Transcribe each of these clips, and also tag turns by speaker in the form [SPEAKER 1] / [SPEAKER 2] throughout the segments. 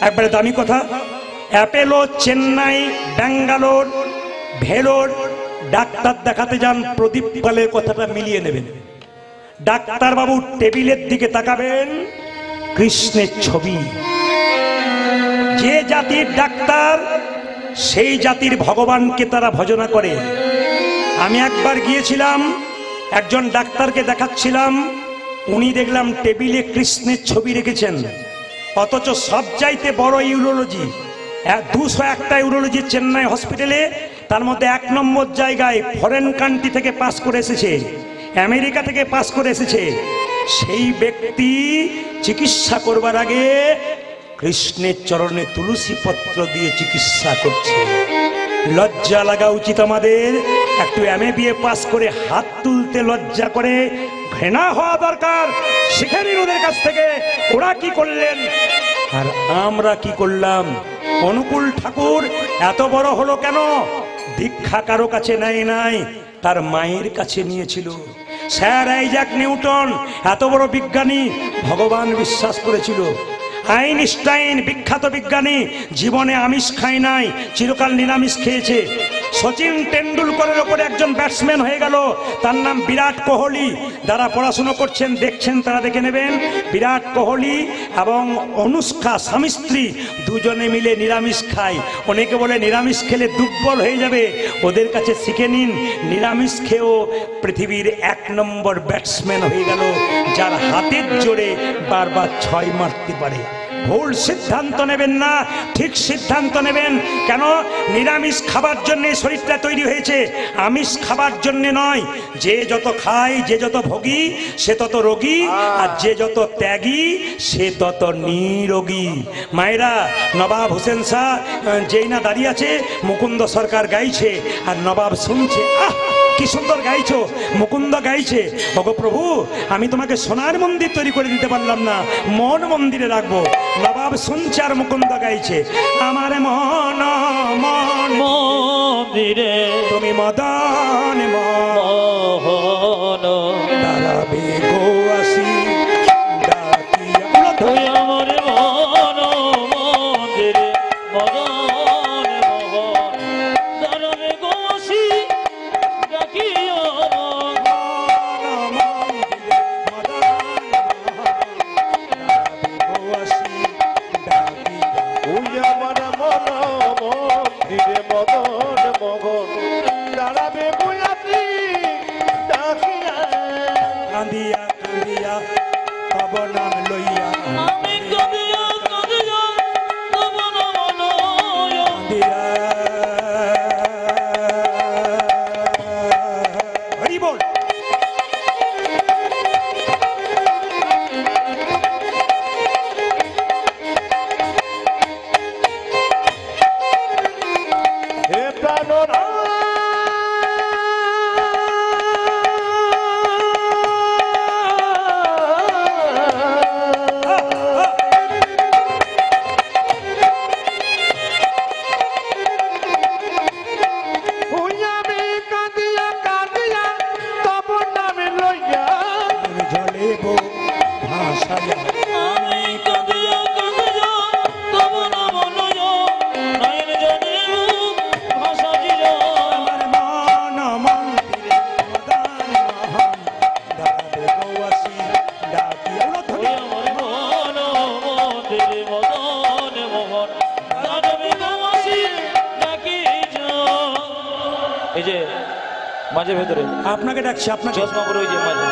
[SPEAKER 1] একবারে দামি কথা। অ্যাপেলো, চেন্নাই, ব্যাঙ্গালোর, ভেলোর ডাক্তার দেখাতে যান, প্রদীপ পালের কথাটা মিলিয়ে নেবেন। ডাক্তারবাবু টেবিলের দিকে তাকাবেন, কৃষ্ণের ছবি। যে জাতির ডাক্তার সেই জাতির ভগবানকে তারা ভজনা করে। আমি একবার গিয়েছিলাম, একজন ডাক্তারকে দেখাচ্ছিলাম, উনি দেখলাম টেবিলে কৃষ্ণের ছবি রেখেছেন, অথচ সবচাইতে বড় ইউরোলজি 201টা ইউরোলজি চেন্নাই হসপিটালে, তার মধ্যে 1 নম্বর জায়গায় ফরেন কান্ট্রি থেকে পাস করে এসেছে, আমেরিকা থেকে পাস করে এসেছে। সেই ব্যক্তি চিকিৎসা করবার আগে কৃষ্ণের চরণে তুলসী পত্র দিয়ে চিকিৎসা করছে। লজ্জা লাগা উচিত আমাদের। একটু MA পাস করে হাত তুলতে লজ্জা করে, ঘৃণা হওয়া দরকার। শিখে নিন ওদের কাছ থেকে ওরা কি করলেন আর আমরা কি করলাম। অনুকূল ঠাকুর এত বড় হলো কেন? দীক্ষা কারো কাছে নেয় নাই, তার মায়ের কাছে নিয়েছিল। স্যার আইজাক নিউটন এত বড় বিজ্ঞানী, ভগবান বিশ্বাস করেছিল। আইনস্টাইন বিখ্যাত বিজ্ঞানী, জীবনে আমিষ খায় নাই, চিরকাল নিরামিষ খেয়েছে। সচিন টেন্ডুলকরের ওপরে একজন ব্যাটসম্যান হয়ে গেল, তার নাম বিরাট কোহলি। যারা পড়াশুনো করছেন দেখছেন তারা দেখে নেবেন, বিরাট কোহলি এবং অনুষ্কা স্বামী স্ত্রী দুজনে মিলে নিরামিষ খায়। অনেকে বলে নিরামিষ খেলে দুর্বল হয়ে যাবে, ওদের কাছে শিখে নিন, নিরামিষ খেয়েও পৃথিবীর 1 নম্বর ব্যাটসম্যান হয়ে গেল, যার হাতের জোরে বারবার 6 মারতে পারে। ভুল সিদ্ধান্ত নেবেন না, ঠিক সিদ্ধান্ত নেবেন। কেন? নিরামিষ খাবার জন্য শরীরটা তৈরি হয়েছে, আমিষ খাবার জন্য নয়। যে যত খায়, যে যত ভোগী সে তত রোগী, আর যে যত ত্যাগী সে তত নিরোগী। মায়েরা, নবাব হোসেন শাহ যেই না দাঁড়িয়ে আছে, মুকুন্দ সরকার গাইছে আর নবাব শুনছে। কি সুন্দর গাইছো, মুকুন্দ গাইছে। ওগো প্রভু, আমি তোমাকে সোনার মন্দির তৈরি করে দিতে পারলাম না, মন মন্দিরে রাখবো। নবাব শুনছে আর মুকুন্দ গাইছে, আমার মন মন মন্দিরে তুমি মদন মোহন দাঁড়াবে গো আসি ডাকিয়া। তুই আমার মন মন্দিরে মদন মোহন দাঁড়াবে গো আসি ডাকিয়া। কাঁদিয়া কাঁদিয়া তব নাম লইয়া, আমি কাঁদিয়া কাঁদিয়া তব নাম লইয়া। হরি বল। হে প্রাণনা মাঝে ভেতরে আপনাকে ডাকছি, আপনাকে চশমা পরে ওই যে মাঝে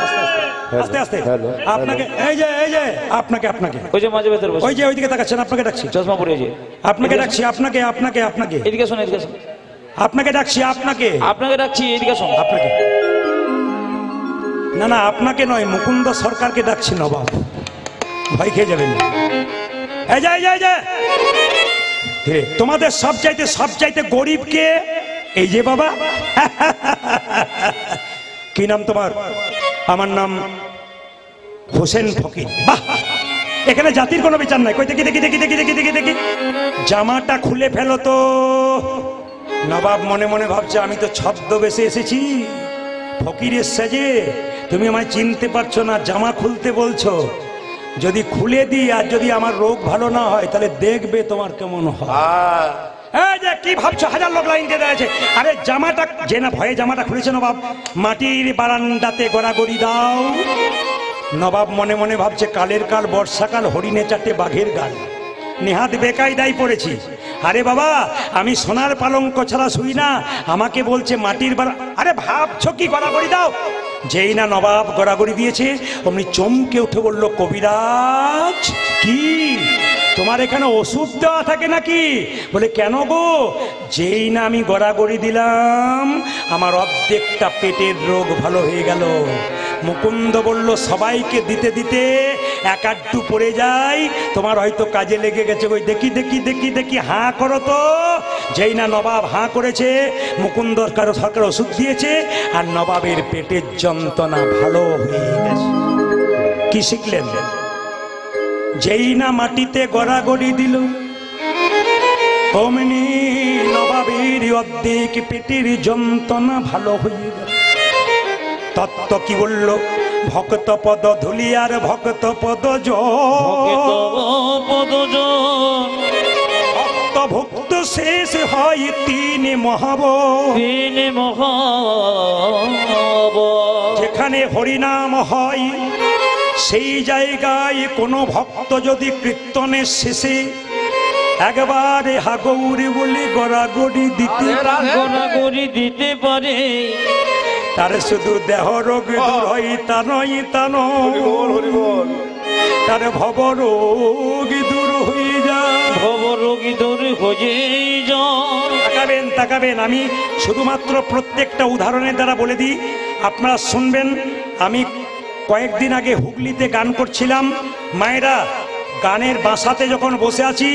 [SPEAKER 1] আস্তে আস্তে আপনাকে এই যে আপনাকে ওই যে মাঝে ভেতরে ওই যে ওইদিকে তাকাচ্ছেন, আপনাকে ডাকছি চশমা পরে, এই যে আপনাকে ডাকছি, আপনাকে এদিকে শোন, এদিকে শোন, আপনাকে ডাকছি, আপনাকে ডাকছি, এদিকে শোন, আপনাকে না না আপনাকে নয়, মুকুন্দ সরকারকে ডাকছি। নবাব ভয় খেয়ে যাবেন। এই যে তোমাদের সবচাইতে গরিবকে এই যে বাবা। কি নাম তোমার? আমার নাম হোসেন ফকির। বাহ, এখানে জাতির কোনো বিচার নাই। কই দেখি দেখি দেখি দেখি দেখি দেখি দেখি জামাটা খুলে ফেলো তো। নবাব মনে মনে ভাবছে, আমি তো ছদ্মবেশে এসেছি ফকিরের সাজে, তুমি আমায় চিনতে পারছো না, জামা খুলতে বলছো। যদি খুলে দিই আর যদি আমার রোগ ভালো না হয় তাহলে দেখবে তোমার কেমন হয়। এই যে কি ভাবছো, হাজার লোক লাইন দিয়ে দাঁড়িয়েছে। আরে জামাটা যে না ভয়ে জামাটা খুলেছে নবাব, মাটির বারান্দাতে গড়াগড়ি দাও। নবাব মনে মনে ভাবছে কালের কাল বর্ষাকাল, হরিণে চারটে বাঘের গাল, নেহাত বেকায়দায় পড়েছি। আরে বাবা আমি সোনার পালঙ্ক ছাড়া শুই না, আমাকে বলছে মাটির আরে ভাবছো কি গড়াগড়ি দাও। যেই না নবাব গড়াগড়ি দিয়েছে অমনি চমকে উঠে বলল, কবিরাজ কি তোমার এখানে ওষুধ দেওয়া থাকে নাকি? বলে কেন গো? যেই না আমি গড়াগড়ি দিলাম আমার অর্ধেকটা পেটের রোগ ভালো হয়ে গেল। মুকুন্দ বলল, সবাইকে দিতে দিতে এক আধটু পড়ে যায়, তোমার হয়তো কাজে লেগে গেছে। ওই দেখি দেখি দেখি দেখি হাঁ করো তো। যেই না নবাব হাঁ করেছে, মুকুন্দ সরকার ওষুধ দিয়েছে আর নবাবের পেটের যন্ত্রণা ভালো হয়ে গেছে। কি শিখলেন? যেই না মাটিতে গড়াগড়ি দিল অমনি নবাবের অর্ধেক পেটের যন্ত্রণা ভালো হয়ে গেল। তত্ত্ব কি বলল? ভক্ত পদ ধুলি আর ভক্ত পদ ভক্ত ভক্ত শেষ হয় তিন মহাব। যেখানে হরিনাম হয় সেই জায়গায় কোনো ভক্ত যদি কীর্তনের শেষে একবার হাগৌরি বলে গড়াগড়ি দিতে পারে, তার শুধু দেহ রোগ দূর হয় তা নয়, তা নয়, তার ভব রোগ দূর হয়ে যায়, ভব রোগ দূর হয়ে যায়। তাকাবেন তাকাবেন, আমি শুধুমাত্র প্রত্যেকটা উদাহরণের দ্বারা বলে দিই, আপনারা শুনবেন। আমি কয়েকদিন আগে হুগলিতে গান করছিলাম, মায়েরা গানের বাসাতে যখন বসে আছি,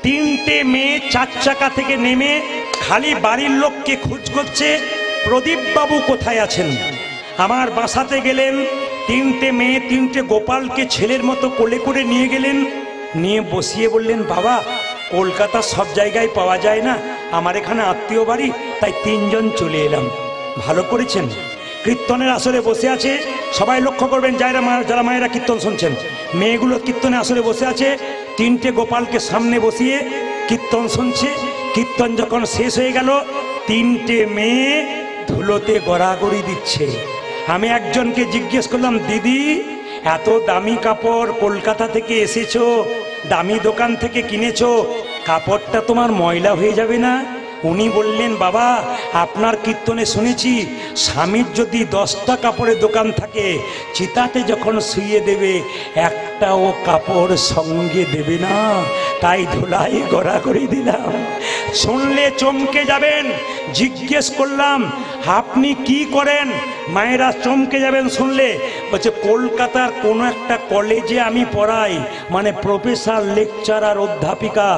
[SPEAKER 1] তিনটে মেয়ে চার চাকা থেকে নেমে খালি বাড়ির লোককে খোঁজ করছে, প্রদীপ বাবু কোথায় আছেন। আমার বাসাতে গেলেন, তিনটে মেয়ে তিনটে গোপালকে ছেলের মতো কোলে করে নিয়ে গেলেন, নিয়ে বসিয়ে বললেন, বাবা কলকাতার সব জায়গায় পাওয়া যায় না, আমার এখানে আত্মীয় বাড়ি, তাই তিনজন চলে এলাম। ভালো করেছেন। কীর্তনের আসরে বসে আছে, সবাই লক্ষ্য করবেন যারা মায়েরা কীর্তন শুনছেন, মেয়েগুলো কীর্তনে আসরে বসে আছে, তিনটে গোপালকে সামনে বসিয়ে কীর্তন শুনছে। কীর্তন যখন শেষ হয়ে গেল, তিনটে মেয়ে ধুলোতে গড়াগড়ি দিচ্ছে। আমি একজনকে জিজ্ঞেস করলাম, দিদি এত দামি কাপড় কলকাতা থেকে এসেছো, দামি দোকান থেকে কিনেছো, কাপড়টা তোমার ময়লা হয়ে যাবে না? উনি বললেন, বাবা আপনার কীর্তনে শুনেছি স্বামীর যদি 10টা কাপড়ের দোকান থাকে, চিতাতে যখন শুইয়ে দেবে একটাও কাপড় সঙ্গে দেবে না, তাই ধুলাই গড়াগড়ি দিলাম। শুনলে চমকে যাবেন। জিজ্ঞেস করলাম, আপনি কি করেন? মায়েরা চমকে যাবেন শুনলে। বলছে, কলকাতার কোনো একটা কলেজে আমি পড়াই, মানে প্রফেসর, লেকচারার, অধ্যাপিকা।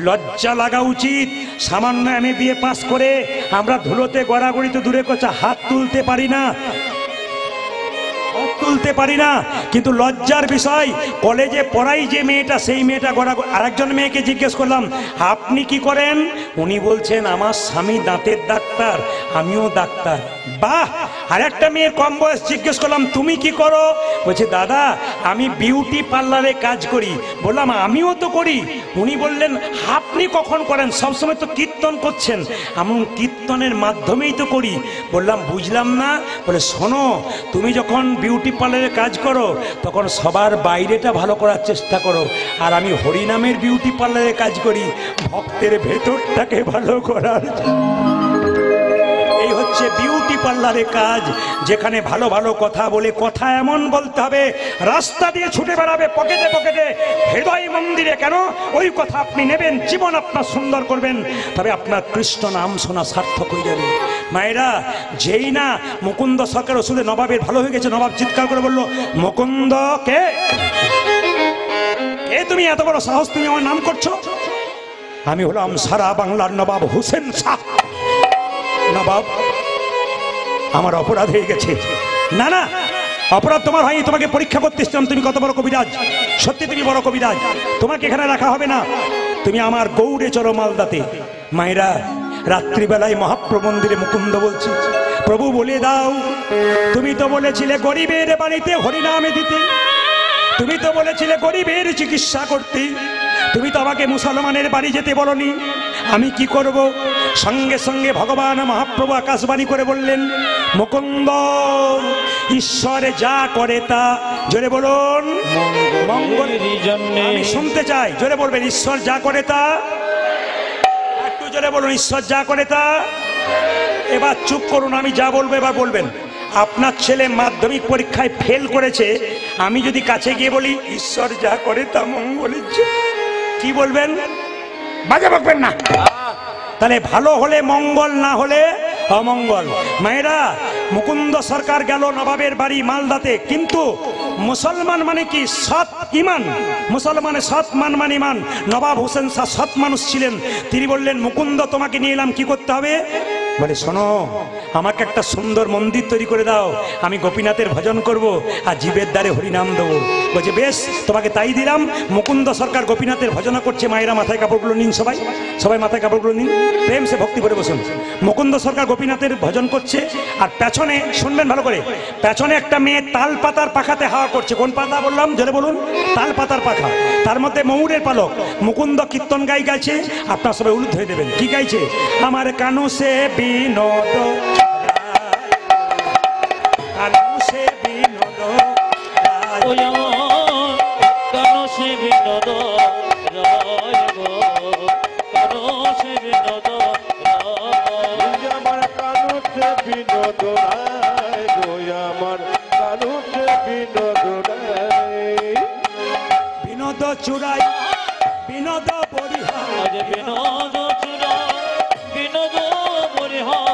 [SPEAKER 1] লজ্জা লাগা উচিত। সামান্য আমি বিএ পাস করে আমরা ধুলোতে গড়াগড়ি তো দূরে কথা, হাত তুলতে পারি না, তুলতে পারি না, কিন্তু লজ্জার বিষয়। কলেজে পড়াই যে মেয়েটা, সেই মেয়েটা গড়াগড়ি। আরেকজন মেয়েকে জিজ্ঞেস করলাম, আপনি কি করেন? উনি বলছেন, আমার স্বামী দাঁতের ডাক্তার, আমিও ডাক্তার। বাহ! আর একটা মেয়ের কম বয়স জিজ্ঞেস করলাম, তুমি কি করো? বলছে, দাদা আমি বিউটি পার্লারে কাজ করি। বললাম, আমিও তো করি। উনি বললেন, আপনি কখন করেন? সবসময় তো কীর্তন করছেন। আমি কীর্তনের মাধ্যমেই তো করি। বললাম, বুঝলাম না। বলে, শোনো, তুমি যখন বিউটি পার্লারে কাজ করো তখন সবার বাইরেটা ভালো করার চেষ্টা করো, আর আমি হরিনামের বিউটি পার্লারে কাজ করি ভক্তের ভেতরটাকে ভালো করার। এই হচ্ছে বিউটি পার্লারে কাজ, যেখানে ভালো ভালো কথা বলে, কথা এমন বলতে হবে রাস্তা দিয়ে ছুটে বেড়াবে পকেটে পকেটে, হৃদয় মন্দিরে কেন ওই কথা আপনি নেবেন, জীবন আপনার সুন্দর করবেন, তবে আপনার কৃষ্ণ নাম শোনা সার্থক হয়ে যাবে। মায়েরা, যেই না মুকুন্দ সরকার ওষুধে নবাবের ভালো হয়ে গেছে, নবাব চিৎকার করে বলল, মুকুন্দ কে? কে তুমি? এত বড় সাহস, তুমি আমার নাম করছো? আমি হলাম সারা বাংলার নবাব হোসেন শাহ। নবাব, আমার অপরাধ হয়ে গেছে। না না, অপরাধ তোমার হয়নি, তোমাকে পরীক্ষা করতে এসেছিলাম তুমি কত বড় কবিরাজ। সত্যি তুমি বড় কবিরাজ, তোমাকে এখানে রাখা হবে না, তুমি আমার গৌড়ে চলো মালদাতে। মায়েরা, রাত্রিবেলায় মহাপ্রভু মন্দিরে মুকুন্দ বলছি, প্রভু বলে দাও, তুমি তো বলেছিলে গরিবের বাড়িতে হরিনামে দিতে, তুমি তো বলেছিলে গরিবের চিকিৎসা করতে, তুমি তো আমাকে মুসলমানের বাড়ি যেতে বলনি। আমি কি করব? সঙ্গে সঙ্গে ভগবান মহাপ্রভু আকাশবাণী করে বললেন, মুকুন্দ, ঈশ্বর যা করে তা, জোরে বলুন, মঙ্গলের জন্য। আমি শুনতে চাই, জোরে বলবেন, ঈশ্বর যা করে তা। একটু জোরে বলুন, ঈশ্বর যা করে তা। এবার চুপ করুন, আমি যা বলবো এবার বলবেন। আপনার ছেলে মাধ্যমিক পরীক্ষায় ফেল করেছে, আমি যদি কাছে গিয়ে বলি ঈশ্বর যা করে তা মঙ্গলের জন্য, কি বলবেন? বাজে বকবেন না। তাহলে ভালো হলে মঙ্গল, না হলে অমঙ্গল। মায়েরা, মুকুন্দ সরকার গেল নবাবের বাড়ি মালদাতে, কিন্তু মুসলমান মানে কি? সৎ ইমান। মুসলমানের সৎ মান মানে ইমান। নবাব হোসেন শাহ সৎ মানুষ ছিলেন। তিনি বললেন, মুকুন্দ, তোমাকে নিয়ে এলাম, কি করতে হবে? বলে, শোনো, আমাকে একটা সুন্দর মন্দির তৈরি করে দাও, আমি গোপীনাথের ভজন করব আর জীবের দ্বারে হরিনাম দেবো। বলছে, বেশ, তোমাকে তাই দিলাম। মুকুন্দ সরকার গোপীনাথের ভজনা করছে। মায়েরা মাথায় কাপড়গুলো নিন, সবাই সবাই মাথায় কাপড়গুলো নিন, প্রেম সে ভক্তি করে বসুন। মুকুন্দ সরকার গোপীনাথের ভজন করছে, আর পেছনে শুনবেন ভালো করে, পেছনে একটা মেয়ে তাল পাতার পাখাতে হাওয়া করছে। কোন পাতা বললাম? জোরে বলুন, তাল পাতার পাখা। তার মধ্যে ময়ূরের পালক। মুকুন্দ কীর্তন গাইছে, আপনার সবাই উলুদ হয়ে দেবেন। কি গাইছে? আমার কানু সে বিনোদ, কানু সে বিনোদ, কানু সে বিনোদ, কানু সে বিনোদ, আমার কানু সে বিনোদ, আমার কানু সে বিনোদ, বিনোদ চুরাই, বিনোদ পরিহার, বিনোদ চুরাই, বিনোদ পরিহার।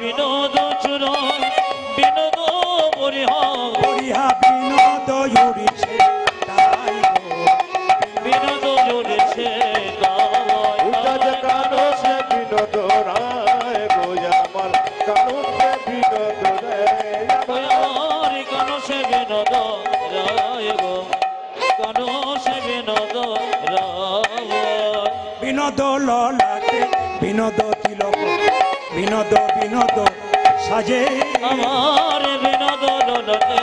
[SPEAKER 1] বিনোদ চুরাই, বিনোদ পরিহার, পরিহা বিনোদ জুড়েছে, বিনোদ জুড়েছে, কানো সে বিনোদ রায় গো, আমার কানো সে বিনোদ রায়, কানো সে বিনোদ রায় গো, কানো সে বিনোদ রায়। বিনোদ ললাটে বিনোদ তিলক, বিনোদ বিনোদ সাজে, আমার বিনোদ ললাটে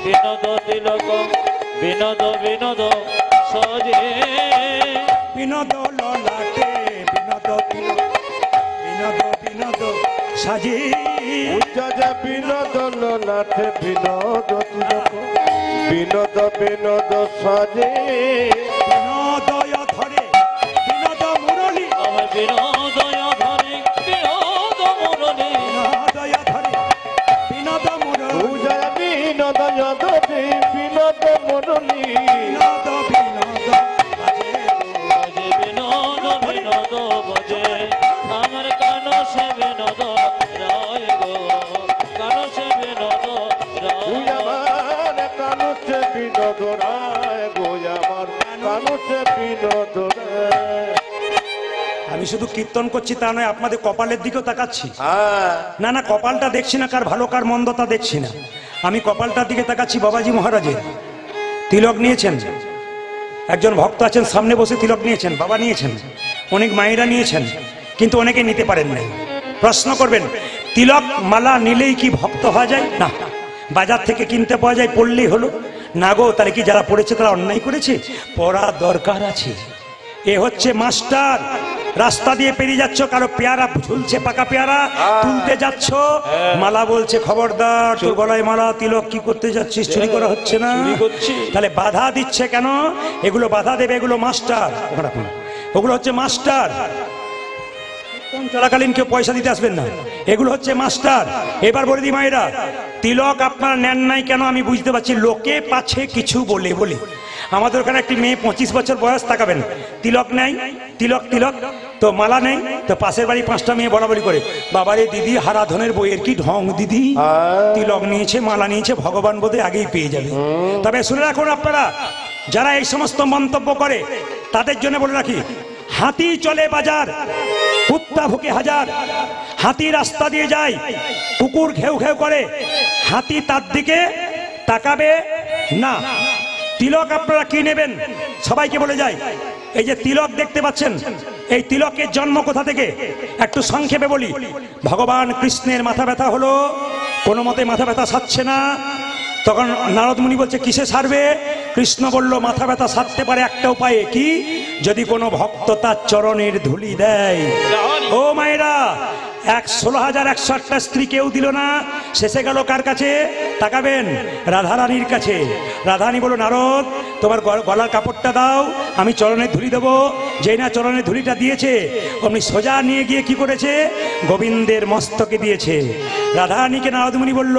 [SPEAKER 1] বিনোদ তিলক, বিনোদ বিনোদ সাজে, বিনোদ ললাটে বিনোদ তিলক, বিনোদ বিনোদ সাজে, বিনোদ ললাটে বিনোদ তিলক, বিনোদ বিনোদ সাজে, বিনোদয় ধরে বিনোদ মুরলী, আমার বিনোদয় ধরে বিনোদ মুরলী, বিনোদয় ধরে বিনোদ মুরলী, বিনোদয় ধরে বিনোদ মুরলী, বিনোদ বিনোদ বাজে, বিনোদ বিনোদ বাজে, আমার কানো সে বিনোদ রায় গো, কানো সে বিনোদ রায়, আমার কানো সে বিনোদ রায় গো, আমার কানো সে বিনোদ রায়। আমি শুধু কীর্তন করছি তা নয়, আপনাদের কপালের দিকেও তাকাচ্ছি। না না, কপালটা দেখছি না, কার ভালো কার মন্দ তা দেখছি না, আমি কপালটার দিকে তাকাচ্ছি। বাবাজি মহারাজের তিলক নিয়েছেন, একজন ভক্ত আছেন সামনে বসে তিলক নিয়েছেন, বাবা নিয়েছেন, অনেক মায়েরা নিয়েছেন, কিন্তু অনেকে নিতে পারেন না। প্রশ্ন করবেন, তিলক মালা নিলেই কি ভক্ত হওয়া যায়? না, বাজার থেকে কিনতে পাওয়া যায়, পড়লেই হলো না গো। তাহলে কি যারা পড়েছে তারা অন্যায় করেছে? পড়া দরকার আছে। এ হচ্ছে মাস্টার। রাস্তা দিয়ে পেরিয়ে যাচ্ছ, কারো পেয়ারা ঝুলছে, পাকা পেয়ারা তুলতে যাচ্ছ, মালা বলছে খবরদার, তোর গলায় মালা, তিলক কি করতে যাচ্ছিস? চুরি করা হচ্ছে না? তাহলে বাধা দিচ্ছে কেন? এগুলো বাধা দেবে, এগুলো মাস্টার, ওগুলো হচ্ছে মাস্টার। চলাকালীন কেউ পয়সা দিতে আসবেন না, এগুলো হচ্ছে মাস্টার। এবার বলে দি মায়েরা, তিলক আপনারা নেন নাই কেন? আমি বুঝতে পারছি, লোকে পাছে কিছু বলে বলে। আমাদের ওখানে একটি মেয়ে 25 বছর বয়স, তাকাবেন, তিলক নেই, তিলক তিলক তো মালা নেই, তো পাশের বাড়ি 5টা মেয়ে বরাবরি করে, বাবারে দিদি হারাধনের বইয়ের কি ঢং দিদি, তিলক নিয়েছে, মালা নিয়েছে, ভগবান বোধে আগেই পেয়ে যাবে। তবে শুনে রাখুন আপনারা, যারা এই সমস্ত মন্তব্য করে তাদের জন্য বলে রাখি, হাতি চলে বাজার, কুত্তা ভুকে হাজার। হাতি রাস্তা দিয়ে যায়, কুকুর ঘেউ ঘেউ করে, হাতি তার দিকে তাকাবে না। তিলক আপনারা কি নেবেন সবাইকে বলে যাই। এই যে তিলক দেখতে পাচ্ছেন, এই তিলকের জন্ম কোথা থেকে একটু সংক্ষেপে বলি। ভগবান কৃষ্ণের মাথা ব্যথা হলো, কোনো মতে মাথা ব্যথা সারছে না, তখন নারদ মুনি বলছে কিসে সারবে? কৃষ্ণ বলল মাথা ব্যথা সারতে পারে একটা উপায়ে, কি? যদি কোনো ভক্ত তার চরণের ধুলি দেয়। ও মায়েরা, 16,108টা স্ত্রী কেউ দিল না, শেষে গেল কার কাছে? তাকাবেন, রাধারানীর কাছে। রাধারানী বলল নারদ তোমার গলার কাপড়টা দাও, আমি চরণের ধুলি দেবো। যেই না চরণের ধুলিটা দিয়েছে, অমনি সোজা নিয়ে গিয়ে কি করেছে? গোবিন্দের মস্তকে দিয়েছে। রাধারানীকে নারদ মুনি বলল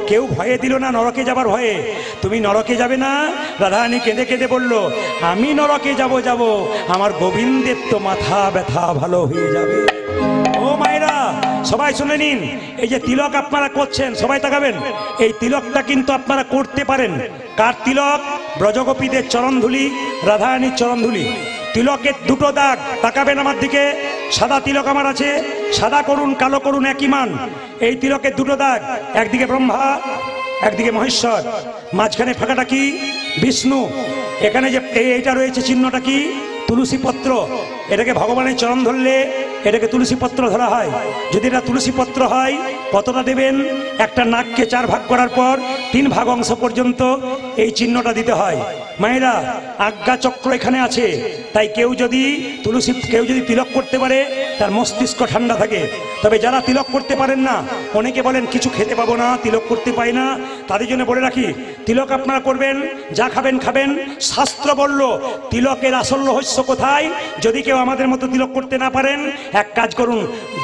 [SPEAKER 1] কেউ ভয়ে দিল না নরকে যাবার ভয়ে, তুমি নরকে যাবে না? রাধারানী কেঁদে কেঁদে বলল আমি নরকে যাব, আমার গোবিন্দের তো মাথা ব্যথা ভালো হয়ে যাবে। ও মায়েরা, সবাই শুনে নিন, এই যে তিলক আপনারা করছেন, সবাই তাকাবেন, এই তিলকটা কিন্তু আপনারা করতে পারেন। কার তিলক? ব্রজগোপীদের চরণধুলি, রাধারানীর চরণধুলি। তিলকের দুটো দাগ, তাকাবেন আমার দিকে। সাদা তিলক আমার আছে, সাদা করুন কালো করুন একই মান। এই তিলকের দুটো দাগ, একদিকে ব্রহ্মা একদিকে মহেশ্বর, মাঝখানে ফাঁকাটা কি? বিষ্ণু। এখানে যে এইটা রয়েছে চিহ্নটা কি? তুলসী পত্র। এটাকে ভগবানের চরণ ধরলে এটাকে তুলসী পত্র ধরা হয়। যদি এটা তুলসী পত্র হয়, কতটা দেবেন? একটা নাককে 4 ভাগ করার পর 3 ভাগ অংশ পর্যন্ত এই চিহ্নটা দিতে হয়। মায়েরা, আজ্ঞা চক্র এখানে আছে, তাই কেউ যদি তিলক করতে পারে তার মস্তিষ্ক ঠান্ডা থাকে। তবে যারা তিলক করতে পারেন না, অনেকে বলেন কিছু খেতে পাবো না, তিলক করতে পাই না, তাদের জন্য বলে রাখি তিলক আপনারা করবেন, যা খাবেন খাবেন। শাস্ত্র বলল তিলকের আসল রহস্য কোথায়? যদি কেউ আমাদের মতো তিলক করতে না পারেন, এক কাজ করুন,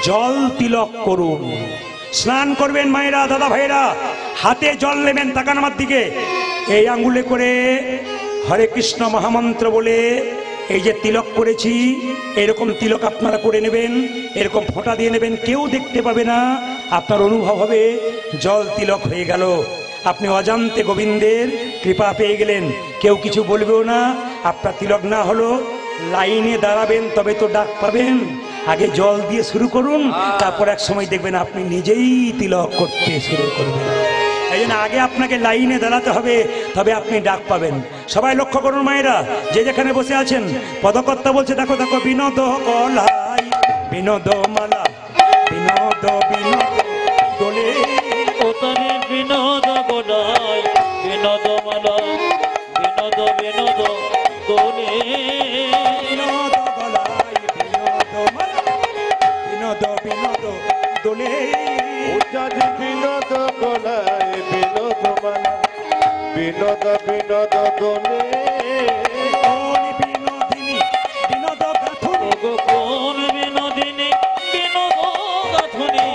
[SPEAKER 1] জল তিলক করুন। স্নান করবেন মায়েরা, দাদা ভাইরা, হাতে জল নেবেন, তাকান আমার দিকে, এই আঙ্গুলে করে হরে কৃষ্ণ মহামন্ত্র বলে এই যে তিলক করেছি, এরকম তিলক আপনারা করে নেবেন, এরকম ফোঁটা দিয়ে নেবেন, কেউ দেখতে পাবে না, আপনার অনুভব হবে জল তিলক হয়ে গেল। আপনি অজান্তে গোবিন্দের কৃপা পেয়ে গেলেন, কেউ কিছু বলবেও না। আপনার তিলক না হলো, লাইনে দাঁড়াবেন তবে তো ডাক পাবেন। আগে জল দিয়ে শুরু করুন, তারপর এক সময় দেখবেন আপনি নিজেই তিলক করতে শুরু করবেন। এই জন্য আগে আপনাকে লাইনে দাঁড়াতে হবে, তবে আপনি ডাক পাবেন। সবাই লক্ষ্য করুন মায়েরা, যে যেখানে বসে আছেন, পদকর্তা বলছে দেখো দেখো, বিনোদ কলাই বিনোদ মালা বিনোদ বিনোদ দোলে,
[SPEAKER 2] ওতনে বিনোদ গোলাই বিনোদ মালা বিনোদ বিনোদ দোলে,
[SPEAKER 1] বিনোদ গলাই বিনোদ মালা বিনোদ বিনোদ দোলে,
[SPEAKER 3] বিনোদ গলায় বিনোদ মালা বিনোদ বিনোদ দোলে,
[SPEAKER 1] বিনোদিনী বিনোদ গাথুনি,
[SPEAKER 2] কোন বিনোদিনী বিনোদ গাথুনি,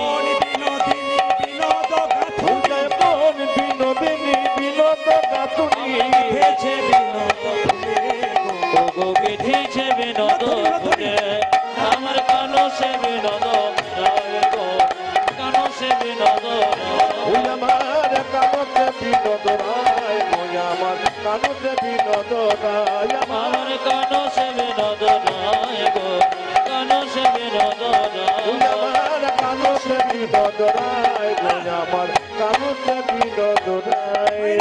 [SPEAKER 1] বিনোদিনী বিনোদ গাথুনি,
[SPEAKER 3] কোন বিনোদিনী বিনোদ গাথুনি,
[SPEAKER 1] গেথেছে বিনোদ ফুলে গো,
[SPEAKER 2] গো গেথেছে বিনোদ ফুলে, আমার কানো সে বিনোদ রায় গো, কানো সে বিনোদ
[SPEAKER 3] ওই আমার কানতে বিনোদ রায়, ওই আমার কানতে বিনোদ রায়,
[SPEAKER 2] আমার কানো সে বিনোদ রায় গো, কানো সে বিনোদ
[SPEAKER 3] ওই
[SPEAKER 2] রায়,
[SPEAKER 3] আমার কানতে বিনোদ রায়, ওই আমার কানতে বিনোদ রায়।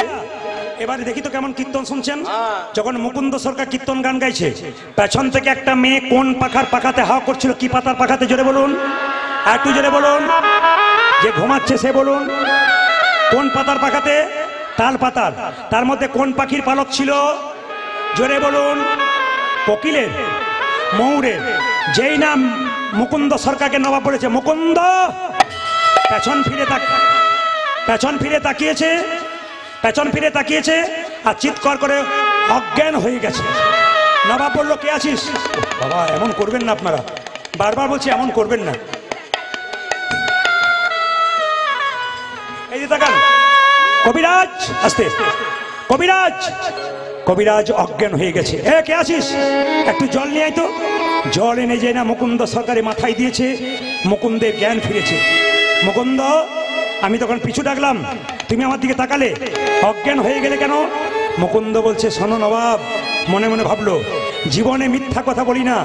[SPEAKER 1] এবারে দেখি তো কেমন কীর্তন শুনছেন। যখন মুকুন্দ সরকার কীর্তন গান গাইছে, পেছন থেকে একটা মেয়ে কোন পাখার পাখাতে হাওয়া করছিল? কি পাতার পাখাতে? জোরে বলুন, আর একটু জোরে বলুন। যে ঘুমাচ্ছে সে বলুন, কোন পাতার পাখাতে? তাল পাতার। তার মধ্যে কোন পাখির পালক ছিল? জোরে বলুন। কোকিলের, ময়ূরের। যেই নাম মুকুন্দ সরকারকে নবাব বলেছে, মুকুন্দ পেছন ফিরে তাকিয়েছে, পেছন ফিরে তাকিয়েছে আর চিৎকার করে অজ্ঞান হয়ে গেছে। নবাব বলল কে আছিস? বাবা এমন করবেন না আপনারা, বারবার বলছি এমন করবেন না। এই যে তাকান, কবিরাজ আস্তে, কবিরাজ অজ্ঞান হয়ে গেছে। এ কে আছিস? একটু জল নিয়ে আয় তো। জল এনে যে না মুকুন্দ সরকারের মাথায় দিয়েছে, মুকুন্দের জ্ঞান ফিরেছে। মুকুন্দ, আমি তখন পিছু ডাকলাম, তুমি আমার দিকে তাকালে, অজ্ঞান হয়ে গেলে কেন? মুকুন্দ বলছে শোনো নবাব, মনে মনে ভাবলো জীবনে মিথ্যা কথা বলি না,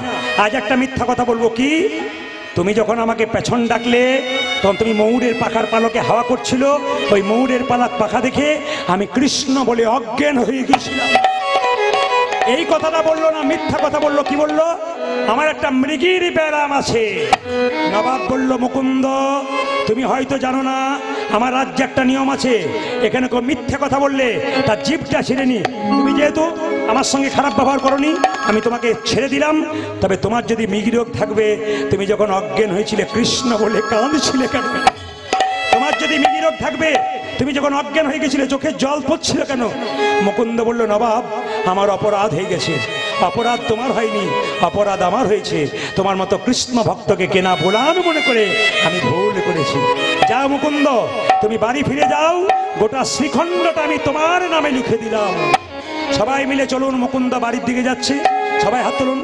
[SPEAKER 1] আজ একটা মিথ্যা কথা বলবো। কি? তুমি যখন আমাকে পেছন ডাকলে, তখন তুমি ময়ূরের পাখার পালকে হাওয়া করছিল, ওই ময়ূরের পাখা দেখে আমি কৃষ্ণ বলে অজ্ঞান হয়ে গেছিলাম। এই কথাটা বললো না, মিথ্যা কথা বললো। কি বললো? আমার একটা মৃগীর ব্যারাম আছে। নবাব বলল, মুকুন্দ তুমি হয়তো জানো না, আমার রাজ্যে একটা নিয়ম আছে, এখানে কেউ মিথ্যা কথা বললে তার জিভটা ছিঁড়ে নি। তুমি যেহেতু আমার সঙ্গে খারাপ ব্যবহার করনি, আমি তোমাকে ছেড়ে দিলাম। তবে তোমার যদি মৃগী রোগ থাকবে, তুমি যখন অজ্ঞান হয়েছিলে কৃষ্ণ বলে কাঁদছিলে কেন? তোমার যদি মৃগী রোগ থাকবে, তুমি যখন অজ্ঞান হয়ে গেছিলে চোখে জল পড়ছিল কেন? মুকুন্দ বলল, নবাব আমার অপরাধ হয়ে গেছে। অপরাধ তোমার হয়নি, অপরাধ আমার হয়েছে। তোমার মতো কৃষ্ণ ভক্তকে কেনা বোলান মনে করে আমি ভুল করেছি। যাও মুকুন্দ, তুমি বাড়ি ফিরে যাও, গোটা শ্রীখণ্ডটা আমি তোমার নামে লিখে দিলাম। সবাই মিলে চলুন, মুকুন্দ বাড়ির দিকে যাচ্ছে। সবাই হাত তুলুন।